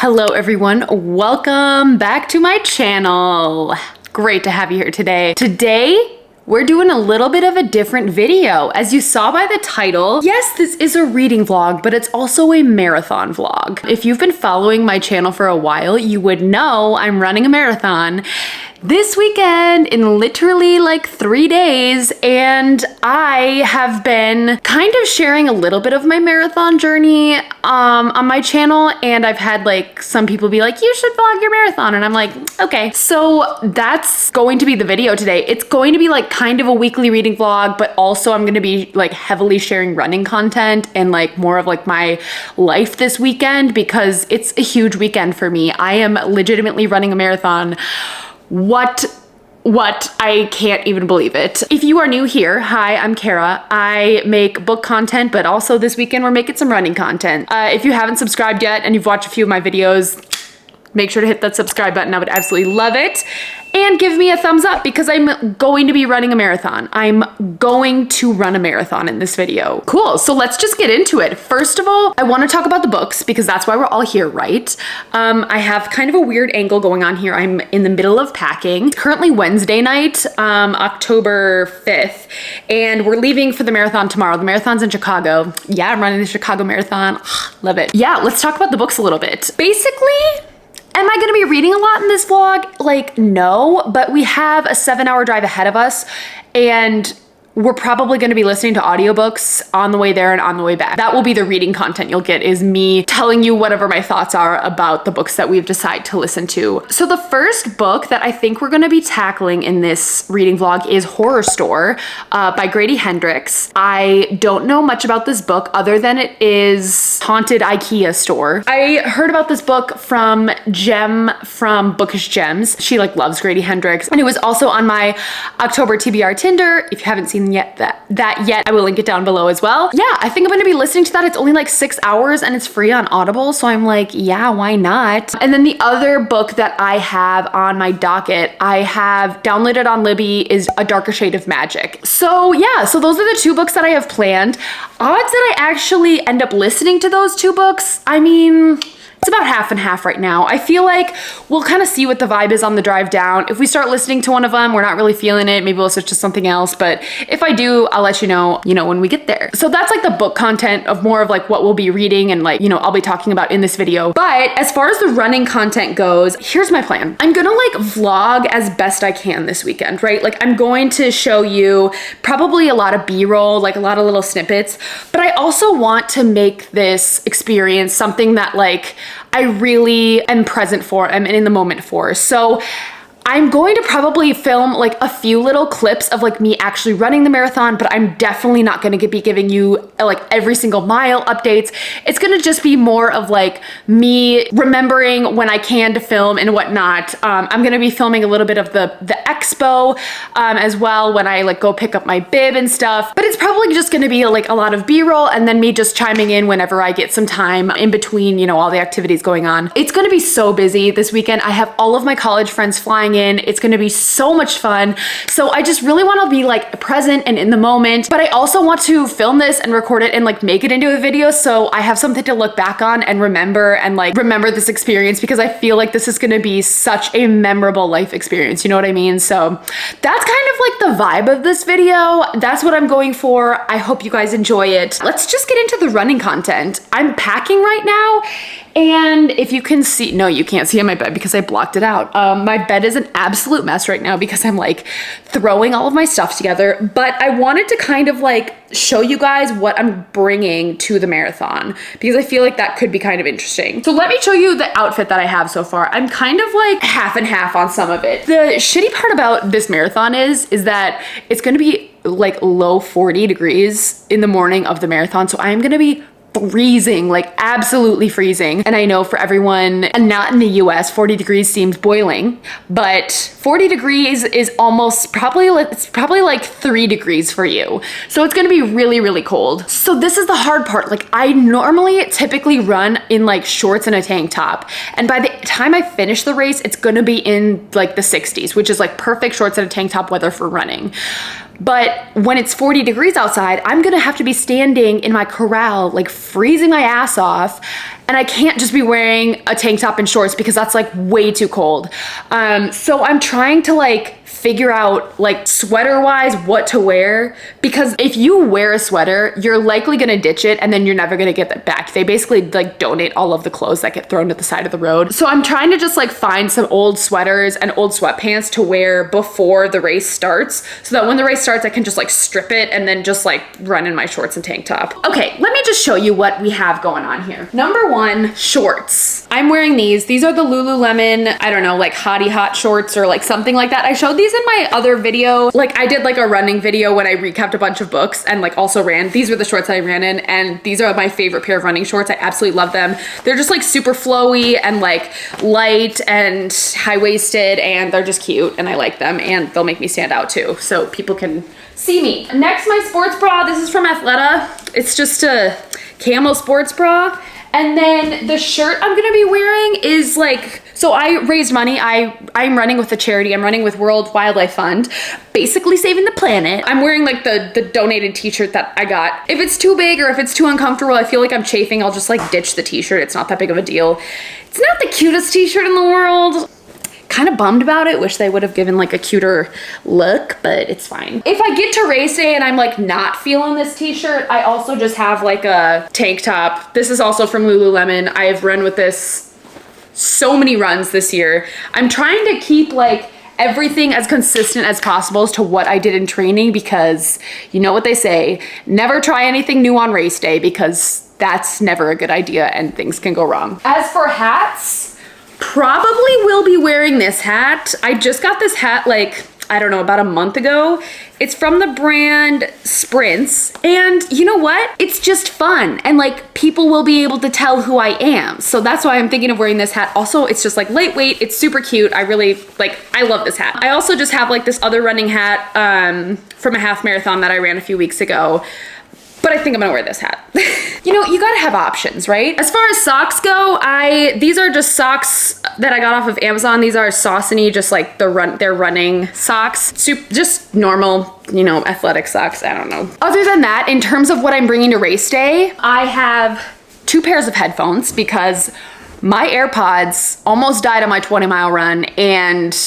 Hello everyone, welcome back to my channel. Great to have you here today. Today, we're doing a little bit of a different video. As you saw by the title, yes, this is a reading vlog, but it's also a marathon vlog. If you've been following my channel for a while, you would know I'm running a marathon this weekend in literally like 3 days, and I have been kind of sharing a little bit of my marathon journey on my channel, and I've had like some people be like, you should vlog your marathon, and I'm like, okay. So that's going to be the video today. It's going to be like kind of a weekly reading vlog, but also I'm going to be like heavily sharing running content and like more of like my life this weekend because it's a huge weekend for me. I am legitimately running a marathon. What? I can't even believe it. If you are new here, hi, I'm Kara. I make book content, but also this weekend we're making some running content. If you haven't subscribed yet and you've watched a few of my videos, make sure to hit that subscribe button. I would absolutely love it. And give me a thumbs up because I'm going to be running a marathon. I'm going to run a marathon in this video. Cool, so let's just get into it. First of all, I wanna talk about the books because that's why we're all here, right? I have kind of a weird angle going on here. I'm in the middle of packing. It's currently Wednesday night, October 5th, and we're leaving for the marathon tomorrow. The marathon's in Chicago. Yeah, I'm running the Chicago Marathon. Love it. Yeah, let's talk about the books a little bit. Basically, am I gonna be reading a lot in this vlog? Like, no, but we have a 7-hour drive ahead of us, and we're probably gonna be listening to audiobooks on the way there and on the way back. That will be the reading content you'll get, is me telling you whatever my thoughts are about the books that we've decided to listen to. So the first book that I think we're gonna be tackling in this reading vlog is Horror Store by Grady Hendrix. I don't know much about this book other than it is haunted IKEA store. I heard about this book from Jem from Bookish Gems. She like loves Grady Hendrix, and it was also on my October TBR Tinder. If you haven't seen that yet, I will link it down below as well. Yeah, I think I'm gonna be listening to that. It's only like 6 hours and it's free on Audible, so I'm like, yeah, why not? And then the other book that I have on my docket, I have downloaded on Libby, is A Darker Shade of Magic. So yeah, so those are the 2 books that I have planned. Odds that I actually end up listening to those 2 books, I mean, it's about half and half right now. I feel like we'll kind of see what the vibe is on the drive down. If we start listening to one of them, we're not really feeling it, maybe we'll switch to something else. But if I do, I'll let you know, when we get there. So that's like the book content of more of like what we'll be reading and like, I'll be talking about in this video. But as far as the running content goes, here's my plan. I'm gonna like vlog as best I can this weekend, right? Like I'm going to show you probably a lot of B-roll, like a lot of little snippets, but I also want to make this experience something that like I really am present for, I'm in the moment for. So I'm going to probably film like a few little clips of like me actually running the marathon, but I'm definitely not going to be giving you like every single mile updates. It's going to just be more of like me remembering when I can to film and whatnot. I'm going to be filming a little bit of the expo as well when I like go pick up my bib and stuff, but it's probably just going to be like a lot of B-roll and then me just chiming in whenever I get some time in between, all the activities going on. It's going to be so busy this weekend. I have all of my college friends flying in. It's gonna be so much fun. So I just really wanna be like present and in the moment, but I also want to film this and record it and like make it into a video so I have something to look back on and remember this experience, because I feel like this is gonna be such a memorable life experience, you know what I mean? So that's kind of like the vibe of this video. That's what I'm going for. I hope you guys enjoy it. Let's just get into the running content. I'm packing right now, and if you can see, no, you can't see on my bed because I blocked it out. My bed is an absolute mess right now because I'm like throwing all of my stuff together, but I wanted to kind of like show you guys what I'm bringing to the marathon because I feel like that could be kind of interesting. So let me show you the outfit that I have so far. I'm kind of like half and half on some of it. The shitty part about this marathon is that it's gonna be like low 40 degrees in the morning of the marathon. So I'm gonna be freezing, like absolutely freezing. And I know for everyone, and not in the US, 40 degrees seems boiling, but 40 degrees is almost probably like 3 degrees for you. So it's gonna be really, really cold. So this is the hard part. Like I normally typically run in like shorts and a tank top. And by the time I finish the race, it's gonna be in like the 60s, which is like perfect shorts and a tank top weather for running. But when it's 40 degrees outside, I'm gonna have to be standing in my corral, like freezing my ass off. And I can't just be wearing a tank top and shorts because that's like way too cold. So I'm trying to like figure out like sweater wise what to wear, because if you wear a sweater, you're likely gonna ditch it and then you're never gonna get that back. They basically like donate all of the clothes that get thrown to the side of the road. So I'm trying to just like find some old sweaters and old sweatpants to wear before the race starts, so that when the race starts I can just like strip it and then just like run in my shorts and tank top. Okay, let me just show you what we have going on here. Number one, shorts. I'm wearing these. These are the Lululemon, I don't know, like hottie hot shorts or like something like that. I showed these in my other video. Like I did like a running video when I recapped a bunch of books and like also ran. These were the shorts that I ran in, and these are my favorite pair of running shorts. I absolutely love them. They're just like super flowy and like light and high-waisted, and they're just cute and I like them, and they'll make me stand out too so people can see me. Next, my sports bra. This is from Athleta. It's just a camo sports bra. And then the shirt I'm gonna be wearing is like, so I raised money. I'm running with a charity. I'm running with World Wildlife Fund, basically saving the planet. I'm wearing like the donated t-shirt that I got. If it's too big or if it's too uncomfortable, I feel like I'm chafing, I'll just like ditch the t-shirt. It's not that big of a deal. It's not the cutest t-shirt in the world. Kind of bummed about it. Wish they would have given like a cuter look, but it's fine. If I get to race day and I'm like not feeling this t-shirt, I also just have like a tank top. This is also from Lululemon. I have run with this so many runs this year. I'm trying to keep like everything as consistent as possible as to what I did in training, because you know what they say, never try anything new on race day, because that's never a good idea and things can go wrong. As for hats, probably will be wearing this hat. I just got this hat like, I don't know, about a month ago. It's from the brand Sprints, and you know what? It's just fun, and like people will be able to tell who I am. So that's why I'm thinking of wearing this hat. Also, it's just like lightweight, it's super cute. I really like, I love this hat. I also just have like this other running hat from a half marathon that I ran a few weeks ago. But I think I'm gonna wear this hat. You know, you gotta have options, right? As far as socks go, these are just socks that I got off of Amazon. These are Saucony, just like they're running socks. Just normal, you know, athletic socks, I don't know. Other than that, in terms of what I'm bringing to race day, I have 2 pairs of headphones because my AirPods almost died on my 20-mile run, and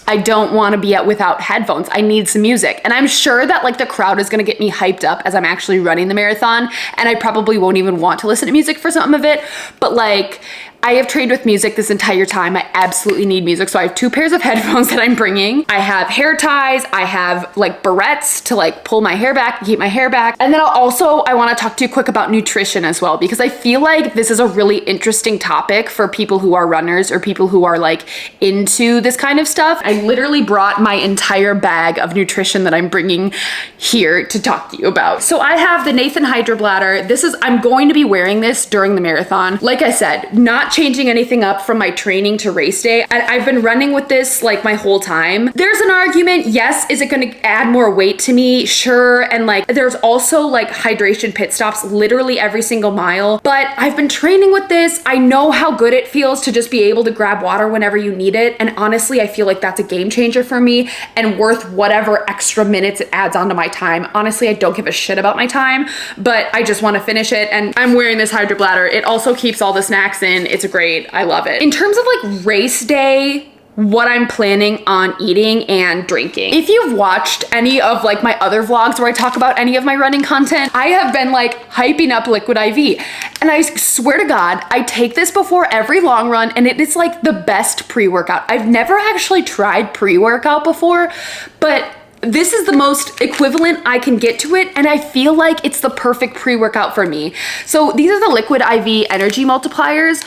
I don't want to be out without headphones. I need some music. And I'm sure that like the crowd is going to get me hyped up as I'm actually running the marathon, and I probably won't even want to listen to music for some of it. But like, I have trained with music this entire time. I absolutely need music. So I have 2 pairs of headphones that I'm bringing. I have hair ties. I have like barrettes to like pull my hair back and keep my hair back. And then I want to talk to you quick about nutrition as well, because I feel like this is a really interesting topic for people who are runners or people who are like into this kind of stuff. I literally brought my entire bag of nutrition that I'm bringing here to talk to you about. So I have the Nathan Hydro Bladder. I'm going to be wearing this during the marathon. Like I said, not changing anything up from my training to race day. I've been running with this like my whole time. There's an argument, yes, is it gonna add more weight to me? Sure, and like there's also like hydration pit stops literally every single mile, but I've been training with this. I know how good it feels to just be able to grab water whenever you need it, and honestly, I feel like that's a game changer for me and worth whatever extra minutes it adds onto my time. Honestly, I don't give a shit about my time, but I just wanna finish it, and I'm wearing this Hydro Bladder. It also keeps all the snacks in. It's great. I love it. In terms of like race day, what I'm planning on eating and drinking. If you've watched any of like my other vlogs where I talk about any of my running content, I have been like hyping up Liquid IV. And I swear to God, I take this before every long run, and it is like the best pre-workout. I've never actually tried pre-workout before, but this is the most equivalent I can get to it, and I feel like it's the perfect pre-workout for me. So these are the Liquid IV energy multipliers.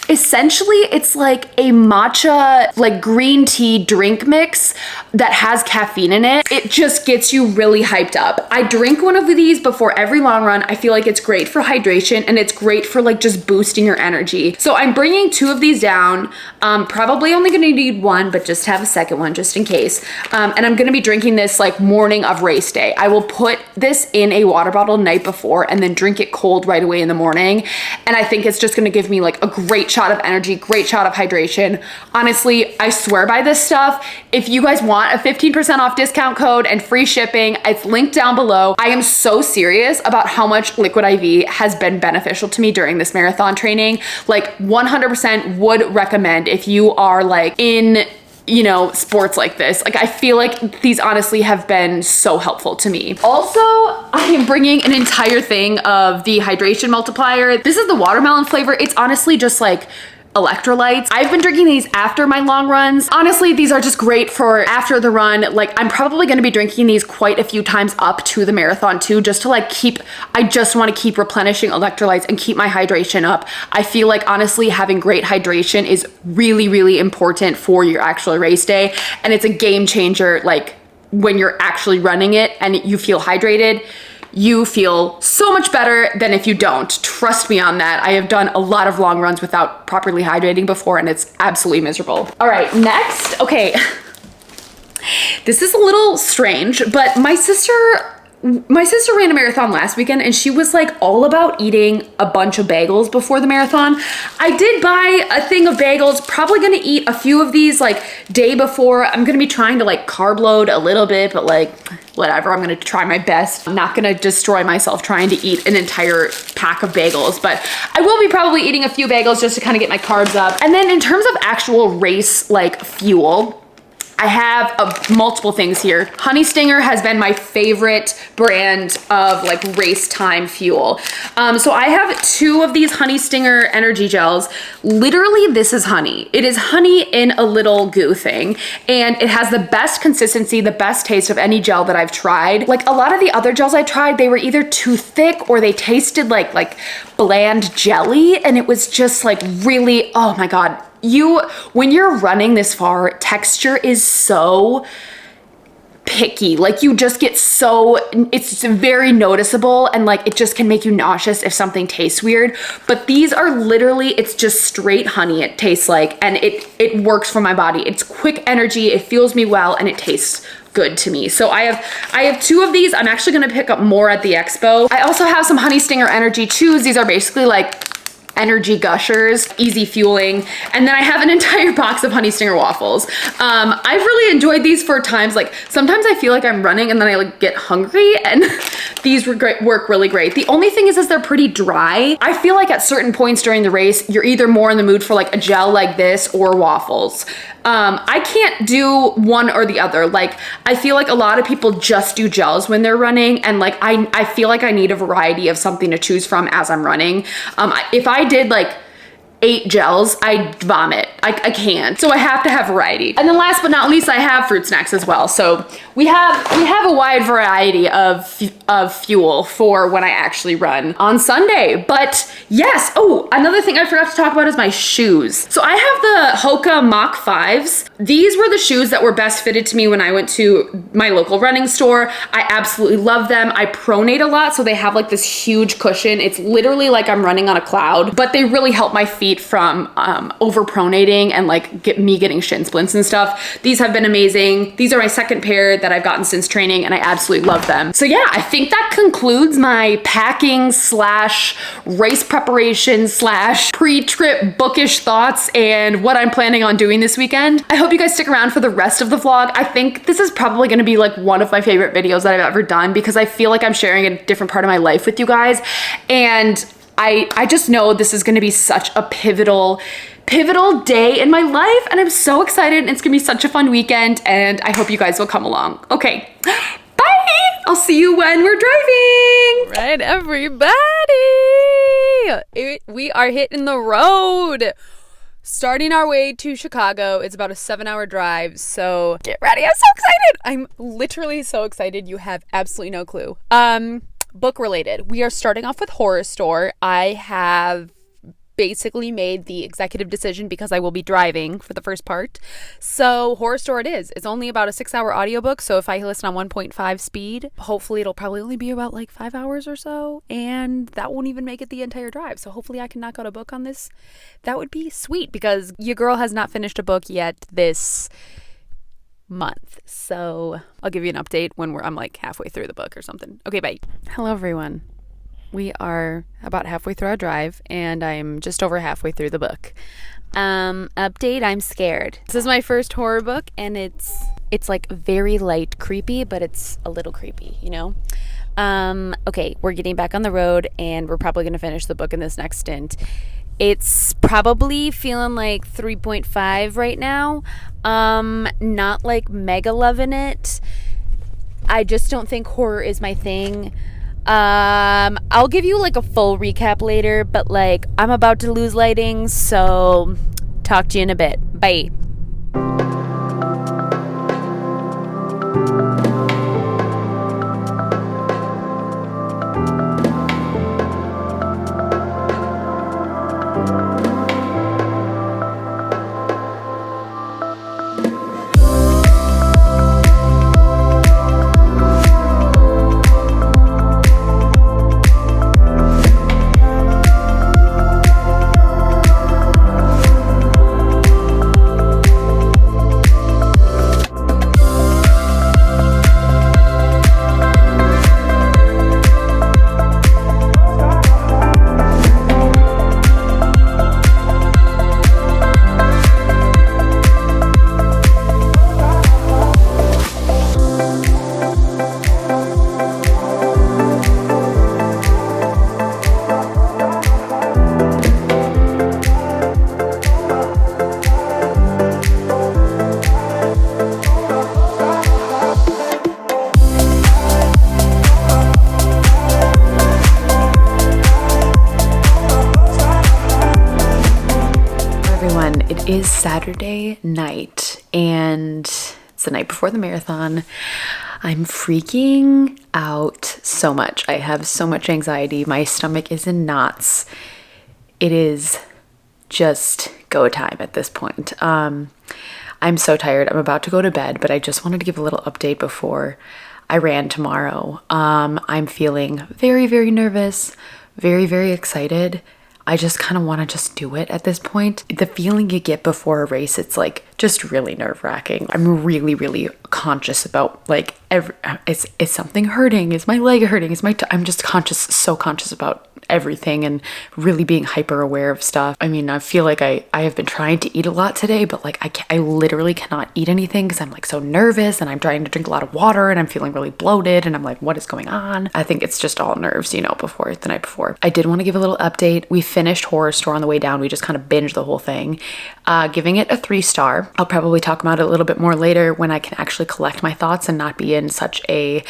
Essentially, it's like a matcha, like green tea drink mix that has caffeine in it. It just gets you really hyped up. I drink one of these before every long run. I feel like it's great for hydration, and it's great for like just boosting your energy. So I'm bringing 2 of these down. Probably only gonna need 1, but just have a second one just in case. And I'm gonna be drinking this like morning of race day. I will put this in a water bottle night before and then drink it cold right away in the morning. And I think it's just gonna give me like a great shot of energy, great shot of hydration. Honestly, I swear by this stuff. If you guys want a 15% off discount code and free shipping, it's linked down below. I am so serious about how much Liquid IV has been beneficial to me during this marathon training. Like 100% would recommend if you are like in, you know, sports like this. Like I feel like these honestly have been so helpful to me. Also, I am bringing an entire thing of the hydration multiplier. This is the watermelon flavor. It's honestly just like electrolytes. I've been drinking these after my long runs. Honestly, these are just great for after the run. Like I'm probably going to be drinking these quite a few times up to the marathon too, just to like I just want to keep replenishing electrolytes and keep my hydration up. I feel like honestly having great hydration is really, really important for your actual race day. And it's a game changer. Like when you're actually running it and you feel hydrated, you feel so much better than if you don't. Trust me on that. I have done a lot of long runs without properly hydrating before and it's absolutely miserable. All right, next, okay. This is a little strange, but my sister ran a marathon last weekend and she was like all about eating a bunch of bagels before the marathon. I did buy a thing of bagels, probably gonna eat a few of these like day before. I'm gonna be trying to like carb load a little bit, but like whatever, I'm gonna try my best. I'm not gonna destroy myself trying to eat an entire pack of bagels, but I will be probably eating a few bagels just to kind of get my carbs up. And then in terms of actual race like fuel, I have multiple things here. Honey Stinger has been my favorite brand of like race time fuel. So I have 2 of these Honey Stinger energy gels. Literally, this is honey. It is honey in a little goo thing. And it has the best consistency, the best taste of any gel that I've tried. Like a lot of the other gels I tried, they were either too thick or they tasted like bland jelly. And it was just like really, oh my God. When you're running this far, texture is so picky. Like you just get it's very noticeable and like it just can make you nauseous if something tastes weird. But these are literally, it's just straight honey it tastes like, and it works for my body. It's quick energy, it fuels me well, and it tastes good to me. So I have 2 of these. I'm actually gonna pick up more at the expo. I also have some Honey Stinger Energy Chews. These are basically like energy gushers, easy fueling. And then I have an entire box of Honey Stinger waffles. I've really enjoyed these for times. Like sometimes I feel like I'm running and then I like get hungry, and these work really great. The only thing is they're pretty dry. I feel like at certain points during the race, you're either more in the mood for like a gel like this or waffles. I can't do one or the other. Like I feel like a lot of people just do gels when they're running, and like I feel like I need a variety of something to choose from as I'm running. If I did like 8 gels, I vomit. I can't. So I have to have variety. And then last but not least, I have fruit snacks as well. So we have a wide variety of fuel for when I actually run on Sunday. But yes, oh, another thing I forgot to talk about is my shoes. So I have the Hoka Mach 5s. These were the shoes that were best fitted to me when I went to my local running store. I absolutely love them. I pronate a lot, so they have like this huge cushion. It's literally like I'm running on a cloud, but they really help my feet from over pronating and like me getting shin splints and stuff. These have been amazing. These are my second pair that I've gotten since training, and I absolutely love them. So yeah, I think that concludes my packing / race preparation / pre-trip bookish thoughts and what I'm planning on doing this weekend. I hope you guys stick around for the rest of the vlog. I think this is probably going to be like one of my favorite videos that I've ever done, because I feel like I'm sharing a different part of my life with you guys, and I just know this is gonna be such a pivotal day in my life, and I'm so excited, and it's gonna be such a fun weekend, and I hope you guys will come along. Okay, bye! I'll see you when we're driving! Right, everybody! We are hitting the road! Starting our way to Chicago. It's about a 7-hour drive, so get ready. I'm so excited! I'm literally so excited. You have absolutely no clue. Book related. We are starting off with Horror Store. I have basically made the executive decision because I will be driving for the first part. So Horror Store it is. It's only about a 6-hour audiobook. So if I listen on 1.5 speed, hopefully it'll probably only be about like 5 hours or so. And that won't even make it the entire drive. So hopefully I can knock out a book on this. That would be sweet, because your girl has not finished a book yet this month. So I'll give you an update when I'm like halfway through the book or something. Okay, bye. Hello everyone. We are about halfway through our drive, and I'm just over halfway through the book. Update, I'm scared. This is my first horror book, and it's like very light creepy, but it's a little creepy, you know? Okay, we're getting back on the road, and we're probably going to finish the book in this next stint. It's probably feeling like 3.5 right now. Not like mega loving it. I just don't think horror is my thing. I'll give you like a full recap later, but like I'm about to lose lighting, so talk to you in a bit. Bye. It is Saturday night, and it's the night before the marathon. I'm freaking out so much. I have so much anxiety. My stomach is in knots. It is just go time at this point. I'm so tired. I'm about to go to bed, but I just wanted to give a little update before I ran tomorrow. I'm feeling very, very nervous, very, very excited. I just kind of want to just do it at this point. The feeling you get before a race, it's like just really nerve-wracking. I'm really, really conscious about like, is something hurting? Is my leg hurting? I'm just so conscious about everything and really being hyper aware of stuff. I mean, I feel like I have been trying to eat a lot today, but like I literally cannot eat anything because I'm like so nervous, and I'm trying to drink a lot of water, and I'm feeling really bloated, and I'm like, what is going on? I think it's just all nerves, you know, before the night before. I did want to give a little update. We finished Horror Store on the way down. We just kind of binged the whole thing, giving it a 3-star. I'll probably talk about it a little bit more later when I can actually collect my thoughts and not be in such a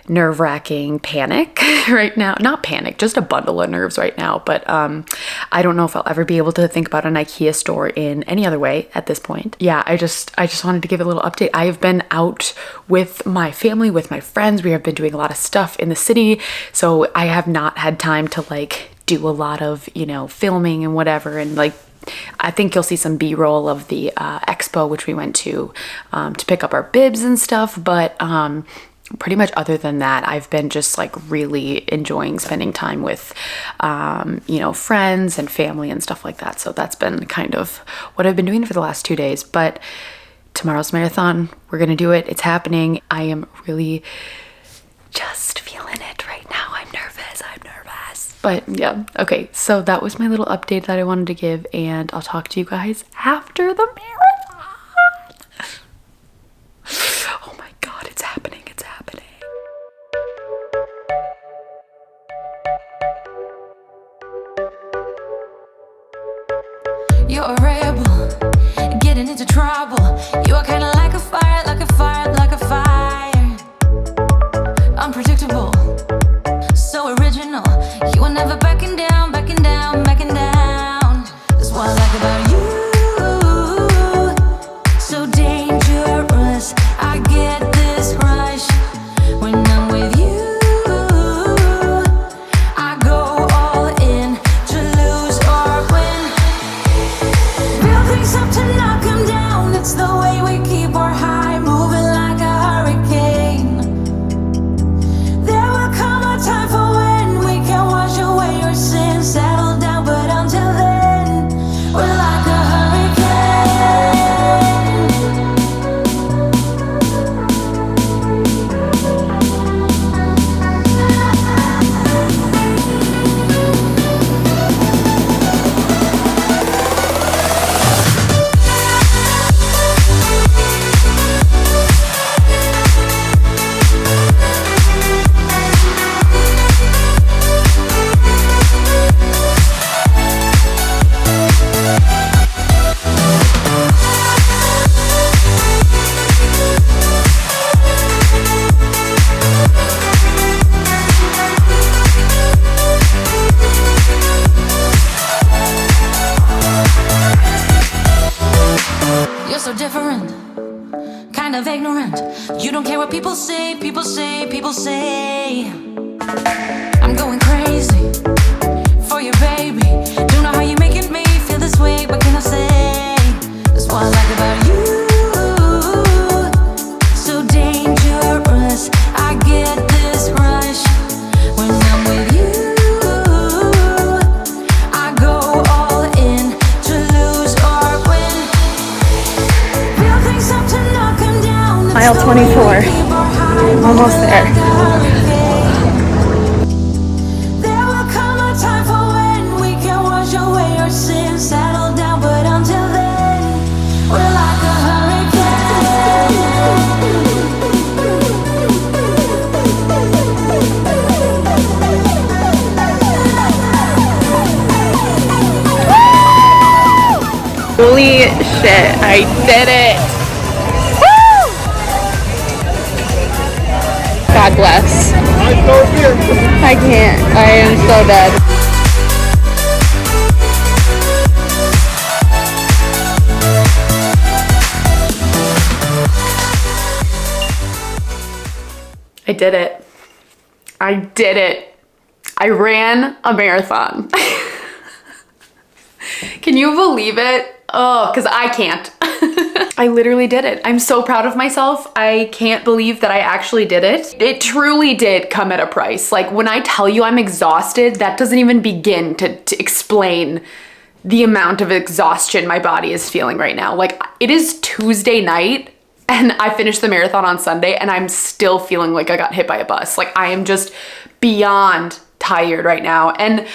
nerve-wracking panic right now. Not panic, just a bundle of nerves right now. But I don't know if I'll ever be able to think about an IKEA store in any other way at this point. Yeah, I just wanted to give a little update. I have been out with my family, with my friends. We have been doing a lot of stuff in the city, so I have not had time to like do a lot of, you know, filming and whatever. And like, I think you'll see some B-roll of the expo, which we went to pick up our bibs and stuff. But pretty much other than that, I've been just like really enjoying spending time with, you know, friends and family and stuff like that. So that's been kind of what I've been doing for the last 2 days. But tomorrow's marathon, we're going to do it. It's happening. I am really just feeling it right now. I'm nervous. But yeah, okay. So that was my little update that I wanted to give, and I'll talk to you guys after the marathon. Oh my God, it's happening. It's happening. You're a rebel, getting into trouble. You are kinda like a fire, like a fire, like a fire. Unpredictable, so original. You are never backing down, backing down, backing down. That's what I like about you. So dangerous, I get this rush when I'm with you. I go all in to lose or win. Real things have to knock 'em down. It's the way we keep our high, moving like a hurricane. There will come a time for when we can wash away your sins, settle down, but until then, we're like a hurricane. so different, kind of ignorant. You don't care what people say, people say, people say. I'm going crazy for you, baby. Don't know how you're making me feel this way. What can I say? That's what I like about you. So dangerous. I get this rush when I'm with you. I go all in to lose or win. Real things up to knock 'em down. Mile 24. Almost there. There will come a time for when we can wash away our sins, settle down, but until then, we're like a Holy shit, I did it! Woo! God bless. I can't. I am so dead. I did it. I did it. I ran a marathon. Can you believe it? Oh, because I can't. I literally did it. I'm so proud of myself. I can't believe that I actually did it. It truly did come at a price. Like when I tell you I'm exhausted, that doesn't even begin to explain the amount of exhaustion my body is feeling right now. Like it is Tuesday night and I finished the marathon on Sunday and I'm still feeling like I got hit by a bus. Like I am just beyond tired right now. And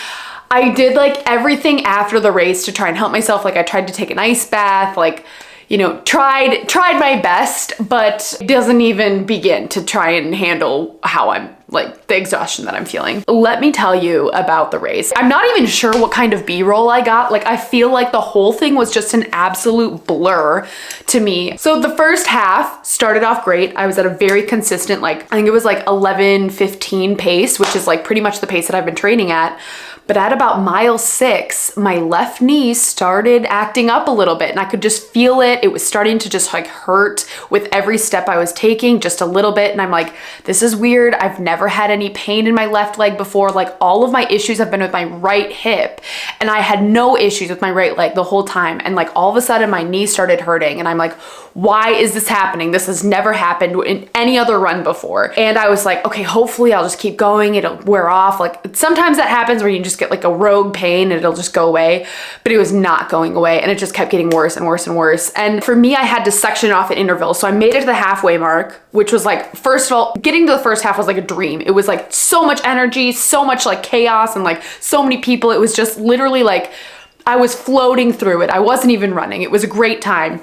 I did like everything after the race to try and help myself. Like I tried to take an ice bath, like, you know, tried my best, but doesn't even begin to try and handle how I'm like the exhaustion that I'm feeling. Let me tell you about the race. I'm not even sure what kind of B-roll I got. Like I feel like the whole thing was just an absolute blur to me. So the first half started off great. I was at a very consistent, like I think it was like 11:15 pace, which is like pretty much the pace that I've been training at. But at about mile 6, my left knee started acting up a little bit and I could just feel it. It was starting to just like hurt with every step I was taking, just a little bit. And I'm like, this is weird. I've never had any pain in my left leg before. Like all of my issues have been with my right hip and I had no issues with my right leg the whole time. And like all of a sudden my knee started hurting and I'm like, why is this happening? This has never happened in any other run before. And I was like, okay, hopefully I'll just keep going. It'll wear off. Like sometimes that happens where you just get like a rogue pain and it'll just go away, but it was not going away and it just kept getting worse and worse and worse. And for me, I had to section it off at intervals. So I made it to the halfway mark, which was like, first of all, getting to the first half was like a dream. It was like so much energy, so much like chaos and like so many people. It was just literally like, I was floating through it. I wasn't even running. It was a great time.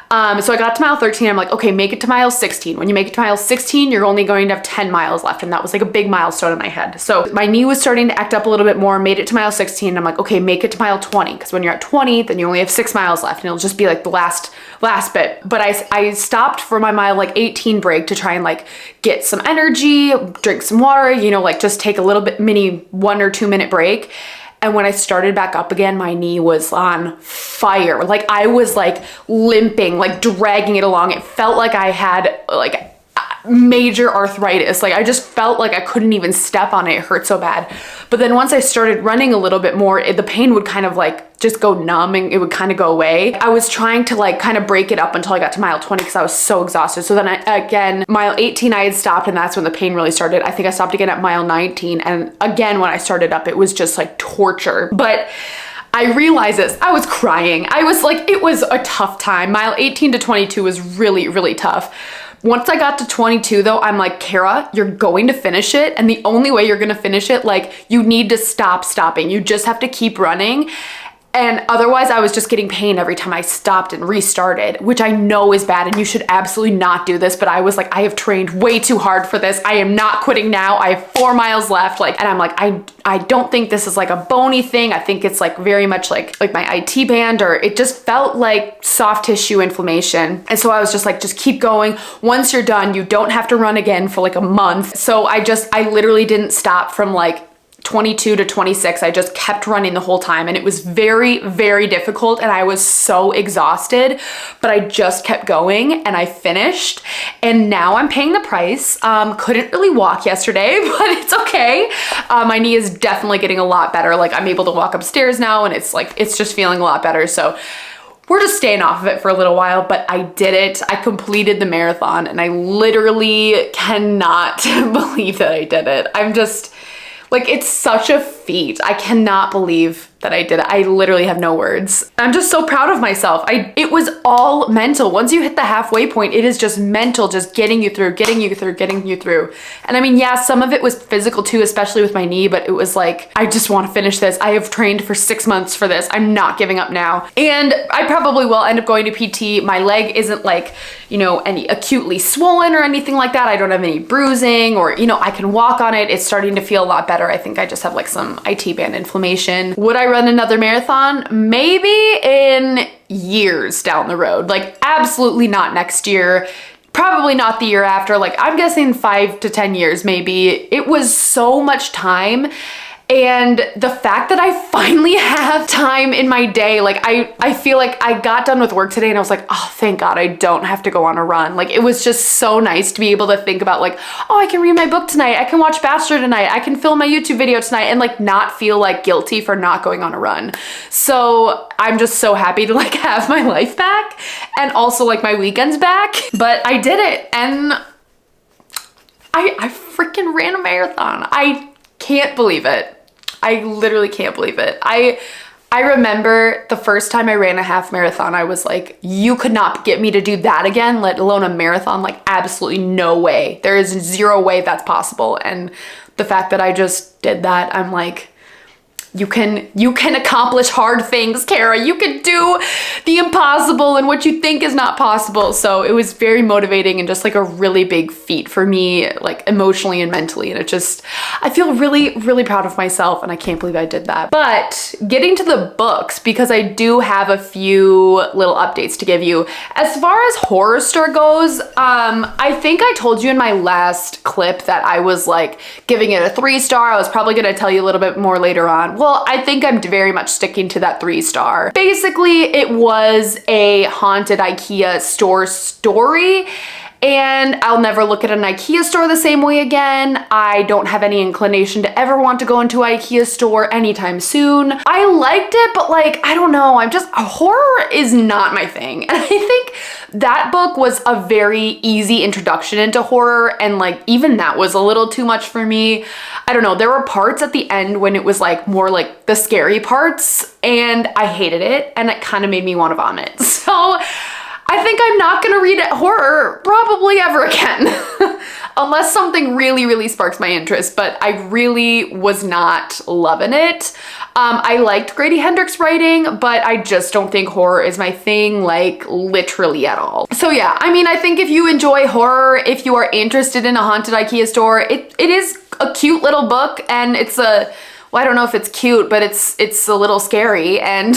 So I got to mile 13. I'm like, okay, make it to mile 16. When you make it to mile 16, you're only going to have 10 miles left. And that was like a big milestone in my head. So my knee was starting to act up a little bit more, made it to mile 16. I'm like, okay, make it to mile 20. Because when you're at 20, then you only have 6 miles left and it'll just be like the last bit. But I stopped for my mile like 18 break to try and like get some energy, drink some water, you know, like just take a little bit mini 1 or 2 minute break. And when I started back up again, my knee was on fire. Like I was like limping, like dragging it along. It felt like I had like major arthritis. Like I just felt like I couldn't even step on it. It hurt so bad. But then once I started running a little bit more, the pain would kind of like just go numb and it would kind of go away. I was trying to like kind of break it up until I got to mile 20 because I was so exhausted. So then again, mile 18, I had stopped and that's when the pain really started. I think I stopped again at mile 19. And again, when I started up, it was just like torture. But I realized this, I was crying. I was like, it was a tough time. Mile 18 to 22 was really, really tough. Once I got to 22 though, I'm like, Kara, you're going to finish it. And the only way you're going to finish it, like you need to stop stopping. You just have to keep running. And otherwise I was just getting pain every time I stopped and restarted, which I know is bad and you should absolutely not do this. But I was like, I have trained way too hard for this. I am not quitting now. I have 4 miles left. Like, and I'm like, I don't think this is like a bony thing. I think it's like very much like my IT band, or it just felt like soft tissue inflammation. And so I was just like, just keep going. Once you're done, you don't have to run again for like a month. So I literally didn't stop from like 22 to 26. I just kept running the whole time, and it was very, very difficult, and I was so exhausted, but I just kept going and I finished, and now I'm paying the price. Couldn't really walk yesterday, but it's okay. My knee is definitely getting a lot better. Like, I'm able to walk upstairs now, and it's just feeling a lot better. So we're just staying off of it for a little while, but I did it. I completed the marathon, and I literally cannot believe that I did it. I'm just like, it's such a feat. I cannot believe that I did it. I literally have no words. I'm just so proud of myself. It was all mental. Once you hit the halfway point, it is just mental, just getting you through. And I mean, yeah, some of it was physical too, especially with my knee, but it was like, I just want to finish this. I have trained for 6 months for this. I'm not giving up now. And I probably will end up going to PT. My leg isn't like, you know, any acutely swollen or anything like that. I don't have any bruising, or, you know, I can walk on it. It's starting to feel a lot better. I think I just have like some IT band inflammation. Would I run another marathon? Maybe in years down the road. Like, absolutely not next year. Probably not the year after. Like, I'm guessing 5 to 10 years maybe. It was so much time. And the fact that I finally have time in my day, like I feel like I got done with work today and I was like, oh, thank God I don't have to go on a run. Like, it was just so nice to be able to think about like, oh, I can read my book tonight. I can watch Bachelor tonight. I can film my YouTube video tonight, and like not feel like guilty for not going on a run. So I'm just so happy to like have my life back, and also like my weekends back. But I did it, and I freaking ran a marathon. I can't believe it. I literally can't believe it. I remember the first time I ran a half marathon, I was like, you could not get me to do that again, let alone a marathon. Like, absolutely no way. There is 0 way that's possible. And the fact that I just did that, I'm like, you can accomplish hard things, Kara. You can do the impossible and what you think is not possible. So it was very motivating and just like a really big feat for me, like emotionally and mentally. And I feel really, really proud of myself, and I can't believe I did that. But getting to the books, because I do have a few little updates to give you. As far as Horror Store goes, I think I told you in my last clip that I was like giving it a 3-star. I was probably gonna tell you a little bit more later on. Well, I think I'm very much sticking to that 3-star. Basically, it was a haunted IKEA store story, and I'll never look at an IKEA store the same way again. I don't have any inclination to ever want to go into an IKEA store anytime soon. I liked it, but like, I don't know, horror is not my thing. And I think that book was a very easy introduction into horror, and like, even that was a little too much for me. I don't know, there were parts at the end when it was like more like the scary parts, and I hated it, and it kind of made me want to vomit. So I think I'm not gonna read horror probably ever again, unless something really, really sparks my interest, but I really was not loving it. I liked Grady Hendrix' writing, but I just don't think horror is my thing, like literally at all. So yeah, I mean, I think if you enjoy horror, if you are interested in a haunted IKEA store, it is a cute little book, and it's well, I don't know if it's cute, but it's a little scary, and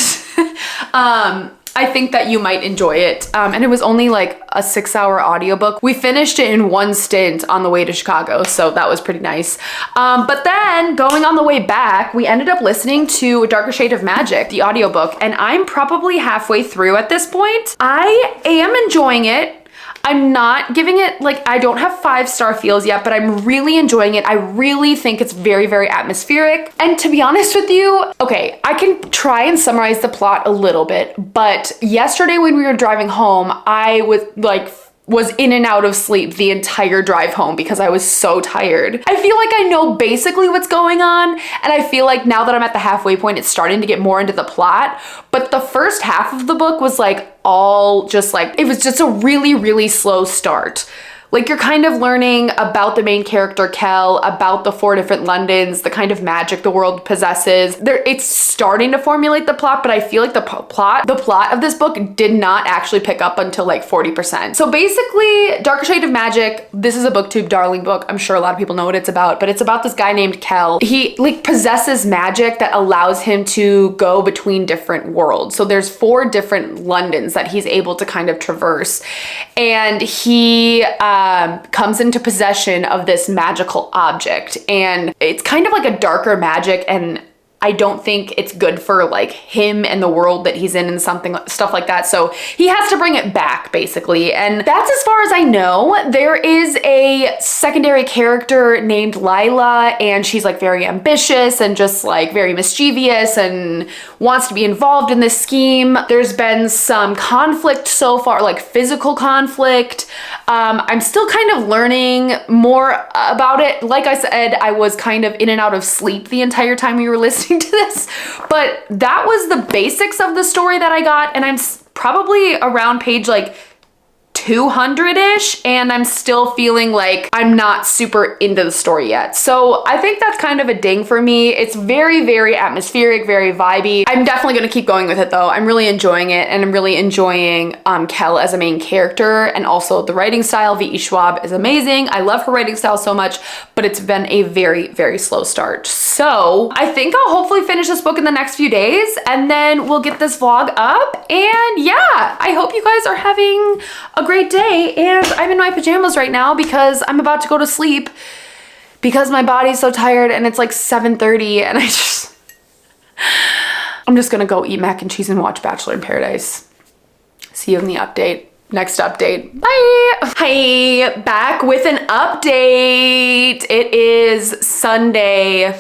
I think that you might enjoy it. And it was only like a 6-hour audiobook. We finished it in one stint on the way to Chicago, so that was pretty nice. But then going on the way back, we ended up listening to A Darker Shade of Magic, the audiobook, and I'm probably halfway through at this point. I am enjoying it. I'm not giving it, like, I don't have 5-star feels yet, but I'm really enjoying it. I really think it's very, very atmospheric. And to be honest with you, okay, I can try and summarize the plot a little bit, but yesterday when we were driving home, I was in and out of sleep the entire drive home because I was so tired. I feel like I know basically what's going on, and I feel like now that I'm at the halfway point, it's starting to get more into the plot. But the first half of the book was like all just like, it was just a really, really slow start. Like, you're kind of learning about the main character, Kel, about the 4 different Londons, the kind of magic the world possesses. It's starting to formulate the plot, but I feel like the plot of this book did not actually pick up until like 40%. So basically, Darker Shade of Magic, this is a booktube darling book. I'm sure a lot of people know what it's about, but it's about this guy named Kel. He like possesses magic that allows him to go between different worlds. So there's 4 different Londons that he's able to kind of traverse. And he comes into possession of this magical object, and it's kind of like a darker magic, and I don't think it's good for like him and the world that he's in and stuff like that. So he has to bring it back basically. And that's as far as I know. There is a secondary character named Lila, and she's like very ambitious and just like very mischievous and wants to be involved in this scheme. There's been some conflict so far, like physical conflict. I'm still kind of learning more about it. Like I said, I was kind of in and out of sleep the entire time we were listening to this, but that was the basics of the story that I got, and I'm probably around page like 200-ish, and I'm still feeling like I'm not super into the story yet. So I think that's kind of a ding for me. It's very, very atmospheric, very vibey. I'm definitely gonna keep going with it though. I'm really enjoying it, and I'm really enjoying Kel as a main character, and also the writing style. V.E. Schwab is amazing. I love her writing style so much, but it's been a very, very slow start. So I think I'll hopefully finish this book in the next few days, and then we'll get this vlog up. And yeah, I hope you guys are having a great day. And I'm in my pajamas right now because I'm about to go to sleep because my body's so tired, and it's like 7:30, and I'm just gonna go eat mac and cheese and watch Bachelor in Paradise. See you in the update. Next update. Bye. Hi, back with an update. It is Sunday.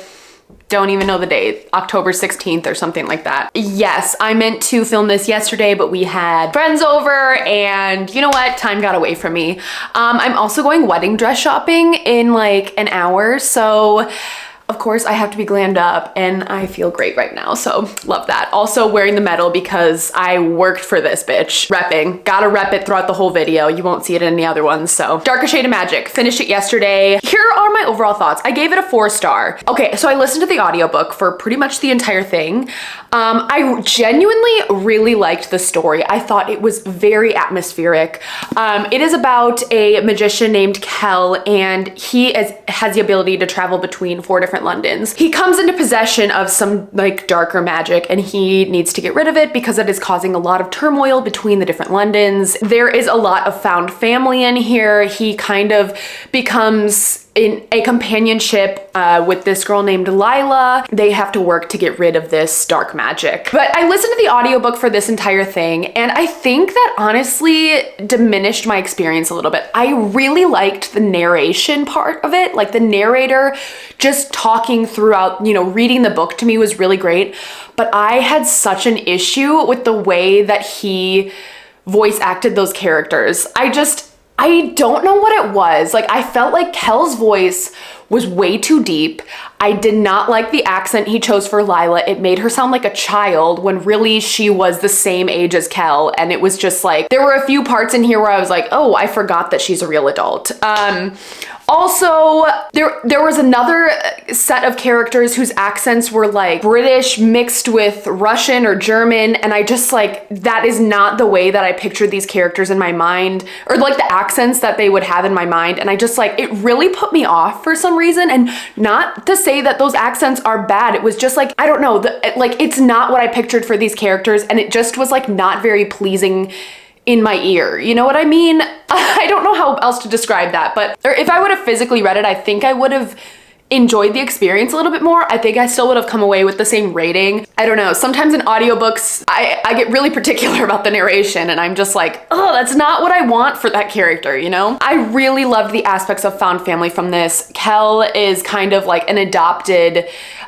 Don't even know the date, October 16th or something like that. Yes, I meant to film this yesterday, but we had friends over, and you know what? Time got away from me. I'm also going wedding dress shopping in like an hour, so of course I have to be glammed up, and I feel great right now, so love that. Also wearing the medal because I worked for this bitch. Repping, gotta rep it throughout the whole video. You won't see it in any other ones. So Darker Shade of Magic, finished it yesterday. Here are my overall thoughts. I gave it a 4-star. Okay, so I listened to the audiobook for pretty much the entire thing. I genuinely really liked the story. I thought it was very atmospheric. It is about a magician named Kel, and he has the ability to travel between 4 different Londons. He comes into possession of some like darker magic, and he needs to get rid of it because it is causing a lot of turmoil between the different Londons. There is a lot of found family in here. He kind of becomes in a companionship with this girl named Lila. They have to work to get rid of this dark magic. But I listened to the audiobook for this entire thing, and I think that honestly diminished my experience a little bit. I really liked the narration part of it. Like the narrator just talking throughout, you know, reading the book to me was really great. But I had such an issue with the way that he voice acted those characters. I don't know what it was. Like, I felt like Kel's voice was way too deep. I did not like the accent he chose for Lila. It made her sound like a child when really she was the same age as Kel. And it was just like, there were a few parts in here where I was like, oh, I forgot that she's a real adult. Also, there was another set of characters whose accents were like British mixed with Russian or German, and I just like, that is not the way that I pictured these characters in my mind, or like the accents that they would have in my mind, and I just like, it really put me off for some reason. And not to say that those accents are bad, it was just like, I don't know, like it's not what I pictured for these characters, and it just was like not very pleasing in my ear. You know what I mean? I don't know how else to describe that, but if I would have physically read it, I think I would have enjoyed the experience a little bit more. I think I still would have come away with the same rating. I don't know. Sometimes in audiobooks, I get really particular about the narration, and I'm just like, oh, that's not what I want for that character, you know? I really loved the aspects of found family from this. Kel is kind of like an adopted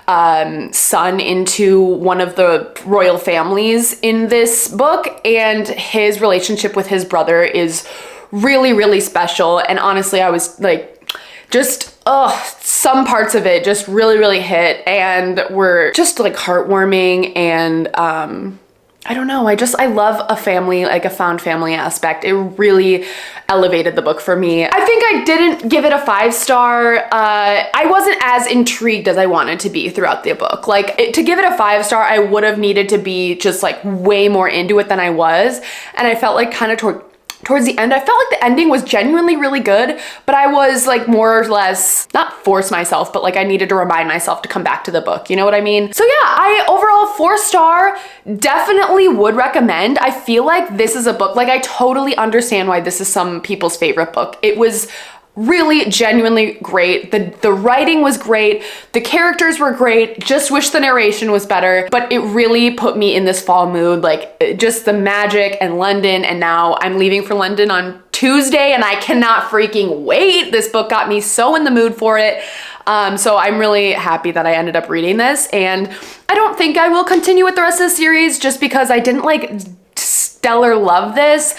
son into one of the royal families in this book, and his relationship with his brother is really, really special. And honestly, I was like, just, some parts of it just really, really hit and were just like heartwarming. And I don't know, I love a family, like a found family aspect. It really elevated the book for me. I think I didn't give it a 5-star. I wasn't as intrigued as I wanted to be throughout the book. Like to give it a 5-star, I would have needed to be just like way more into it than I was. And I felt like kind of towards the end. I felt like the ending was genuinely really good, but I was like more or less, not force myself, but like I needed to remind myself to come back to the book. You know what I mean? So yeah, I overall 4-star, definitely would recommend. I feel like this is a book, like I totally understand why this is some people's favorite book. It was really genuinely great. The writing was great. The characters were great. Just wish the narration was better, but it really put me in this fall mood. Like just the magic and London. And now I'm leaving for London on Tuesday and I cannot freaking wait. This book got me so in the mood for it. So I'm really happy that I ended up reading this, and I don't think I will continue with the rest of the series just because I didn't like stellar love this.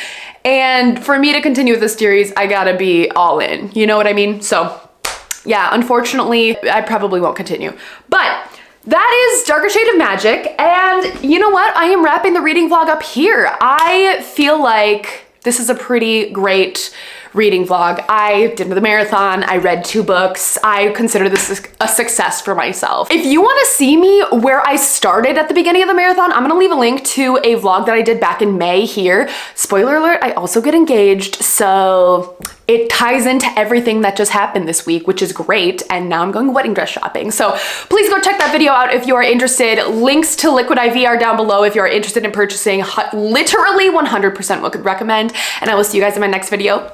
And for me to continue with this series, I gotta be all in, you know what I mean? So yeah, unfortunately, I probably won't continue. But that is Darker Shade of Magic. And you know what? I am wrapping the reading vlog up here. I feel like this is a pretty great reading vlog. I did the marathon, I read 2 books. I consider this a success for myself. If you wanna see me where I started at the beginning of the marathon, I'm gonna leave a link to a vlog that I did back in May here. Spoiler alert, I also get engaged, so it ties into everything that just happened this week, which is great. And now I'm going wedding dress shopping. So please go check that video out if you are interested. Links to Liquid IV are down below if you are interested in purchasing. Literally 100% would recommend. And I will see you guys in my next video.